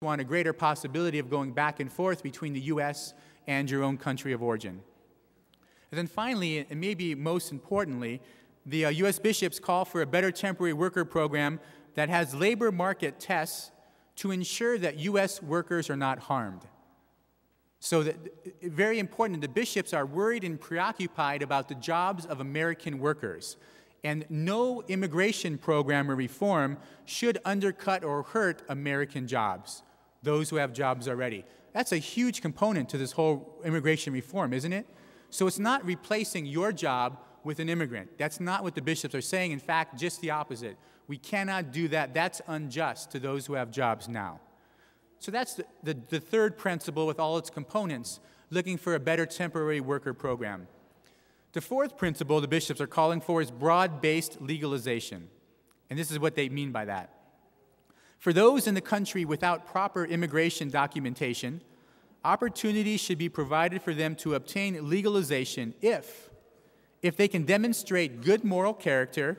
want a greater possibility of going back and forth between the U.S. and your own country of origin. And then finally, and maybe most importantly, the U.S. bishops call for a better temporary worker program that has labor market tests to ensure that U.S. workers are not harmed. So very important, the bishops are worried and preoccupied about the jobs of American workers. And no immigration program or reform should undercut or hurt American jobs, those who have jobs already. That's a huge component to this whole immigration reform, isn't it? So it's not replacing your job with an immigrant. That's not what the bishops are saying. In fact, just the opposite. We cannot do that. That's unjust to those who have jobs now. So that's the third principle with all its components, looking for a better temporary worker program. The fourth principle the bishops are calling for is broad-based legalization. And this is what they mean by that. For those in the country without proper immigration documentation, opportunities should be provided for them to obtain legalization if they can demonstrate good moral character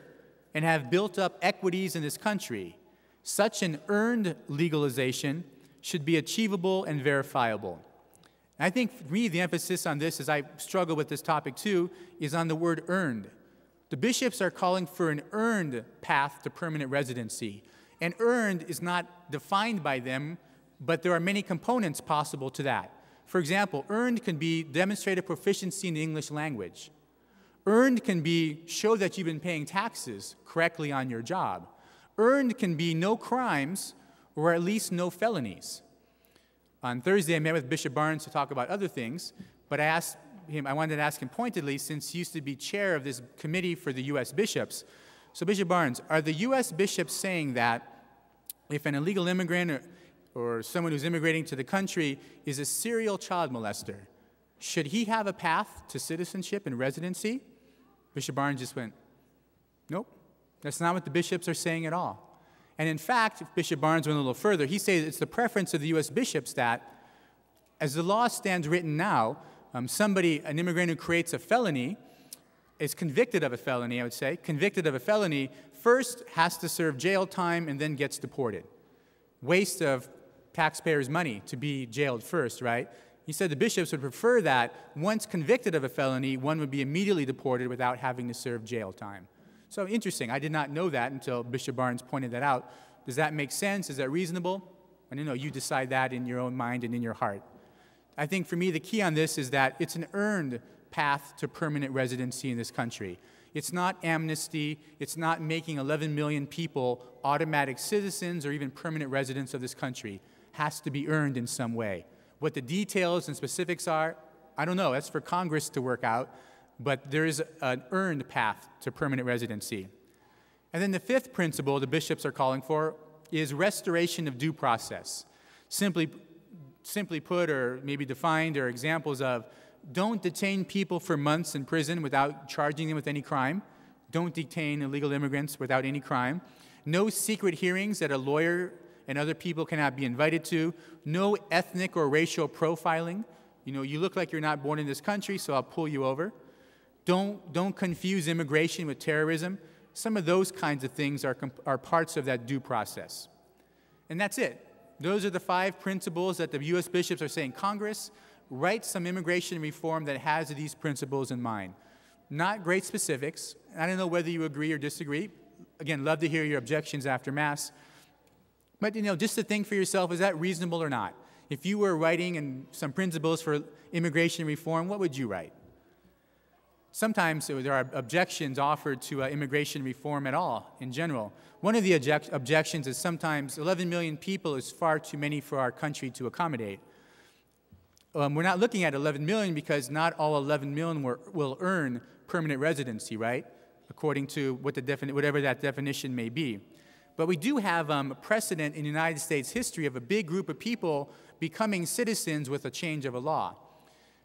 and have built up equities in this country. Such an earned legalization should be achievable and verifiable. And I think for me, the emphasis on this, as I struggle with this topic too, is on the word earned. The bishops are calling for an earned path to permanent residency. And earned is not defined by them, but there are many components possible to that. For example, earned can be demonstrated proficiency in the English language. Earned can be show that you've been paying taxes correctly on your job. Earned can be no crimes or at least no felonies. On Thursday, I met with Bishop Barnes to talk about other things, but I wanted to ask him pointedly, since he used to be chair of this committee for the U.S. bishops. So Bishop Barnes, are the U.S. bishops saying that if an illegal immigrant or someone who's immigrating to the country is a serial child molester, should he have a path to citizenship and residency? Bishop Barnes just went, nope, that's not what the bishops are saying at all. And in fact, if Bishop Barnes went a little further, he says it's the preference of the U.S. bishops that, as the law stands written now, an immigrant who creates a felony, is convicted of a felony, I would say, convicted of a felony, first has to serve jail time and then gets deported. Waste of taxpayers' money to be jailed first, right? He said the bishops would prefer that once convicted of a felony, one would be immediately deported without having to serve jail time. So interesting. I did not know that until Bishop Barnes pointed that out. Does that make sense? Is that reasonable? I don't know. You decide that in your own mind and in your heart. I think for me the key on this is that it's an earned path to permanent residency in this country. It's not amnesty. It's not making 11 million people automatic citizens or even permanent residents of this country. It has to be earned in some way. What the details and specifics are, I don't know. That's for Congress to work out. But there is an earned path to permanent residency. And then the fifth principle the bishops are calling for is restoration of due process. Simply put, or maybe defined, or examples of, don't detain people for months in prison without charging them with any crime. Don't detain illegal immigrants without any crime. No secret hearings that a lawyer and other people cannot be invited to. No ethnic or racial profiling. You know, you look like you're not born in this country, so I'll pull you over. Don't confuse immigration with terrorism. Some of those kinds of things are parts of that due process. And that's it. Those are the 5 principles that the U.S. bishops are saying. Congress, write some immigration reform that has these principles in mind. Not great specifics. I don't know whether you agree or disagree. Again, love to hear your objections after Mass. But, just to think for yourself, is that reasonable or not? If you were writing some principles for immigration reform, what would you write? Sometimes there are objections offered to immigration reform at all, in general. One of the objections is sometimes 11 million people is far too many for our country to accommodate. We're not looking at 11 million because not all 11 million will earn permanent residency, right? According to whatever that definition may be. But we do have a precedent in United States history of a big group of people becoming citizens with a change of a law.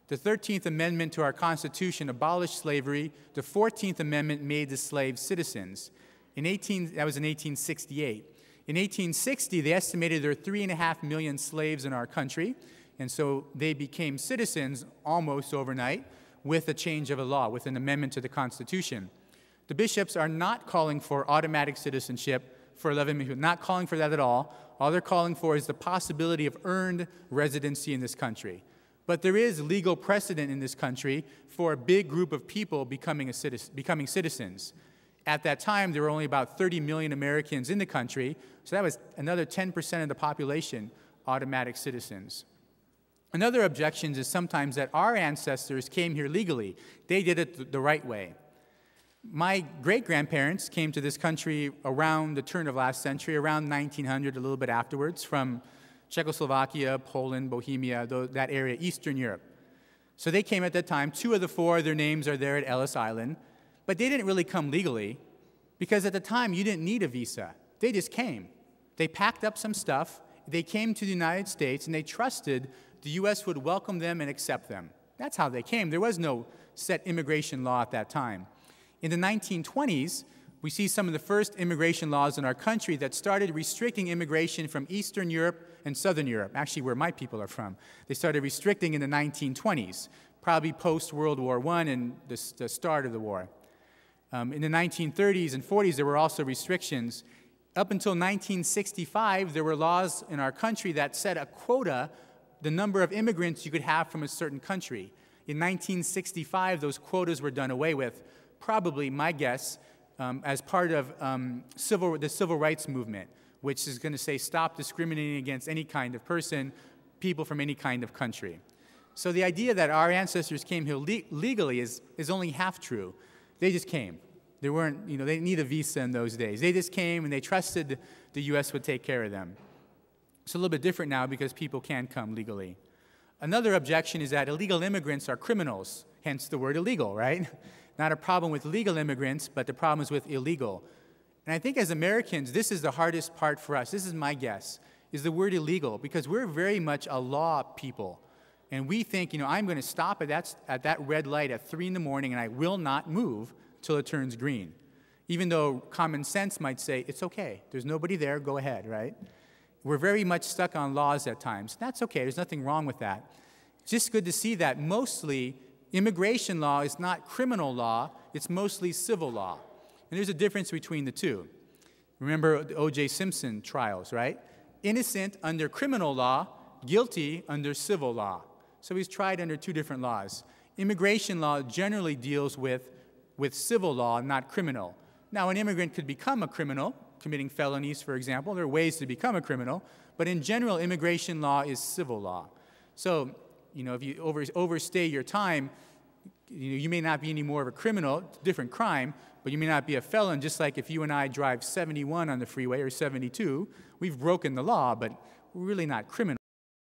The 13th Amendment to our Constitution abolished slavery. The 14th Amendment made the slaves citizens. That was in 1868. In 1860, they estimated there were 3.5 million slaves in our country, and so they became citizens almost overnight with a change of a law, with an amendment to the Constitution. The bishops are not calling for automatic citizenship for 11 million people. Not calling for that at all. All they're calling for is the possibility of earned residency in this country. But there is legal precedent in this country for a big group of people becoming citizens. At that time, there were only about 30 million Americans in the country, so that was another 10% of the population, automatic citizens. Another objection is sometimes that our ancestors came here legally. They did it the right way. My great-grandparents came to this country around the turn of last century, around 1900, a little bit afterwards, from Czechoslovakia, Poland, Bohemia, that area, Eastern Europe. So they came at that time. 2 of the 4, their names are there at Ellis Island. But they didn't really come legally, because at the time, you didn't need a visa. They just came. They packed up some stuff, they came to the United States, and they trusted the U.S. would welcome them and accept them. That's how they came. There was no set immigration law at that time. In the 1920s, we see some of the first immigration laws in our country that started restricting immigration from Eastern Europe and Southern Europe, actually where my people are from. They started restricting in the 1920s, probably post-World War I and the start of the war. In the 1930s and 40s, there were also restrictions. Up until 1965, there were laws in our country that set a quota, the number of immigrants you could have from a certain country. In 1965, those quotas were done away with, probably, my guess, as part of the civil rights movement, which is going to say stop discriminating against any kind of person, people from any kind of country. So the idea that our ancestors came here legally is only half true. They just came. They weren't, they didn't need a visa in those days. They just came and they trusted the U.S. would take care of them. It's a little bit different now because people can come legally. Another objection is that illegal immigrants are criminals, hence the word illegal, right? Not a problem with legal immigrants, but the problem is with illegal. And I think as Americans, this is the hardest part for us. This is my guess, is the word illegal, because we're very much a law people. And we think, I'm going to stop at that red light at 3 in the morning and I will not move till it turns green. Even though common sense might say, it's okay. There's nobody there, go ahead, right? We're very much stuck on laws at times. That's okay, there's nothing wrong with that. It's just good to see that mostly immigration law is not criminal law, it's mostly civil law. And there's a difference between the two. Remember the O.J. Simpson trials, right? Innocent under criminal law, guilty under civil law. So he's tried under 2 different laws. Immigration law generally deals with civil law, not criminal. Now, an immigrant could become a criminal, committing felonies, for example. There are ways to become a criminal. But in general, immigration law is civil law. So, if you overstay your time, you may not be any more of a criminal, different crime, but you may not be a felon, just like if you and I drive 71 on the freeway or 72, we've broken the law, but we're really not criminals.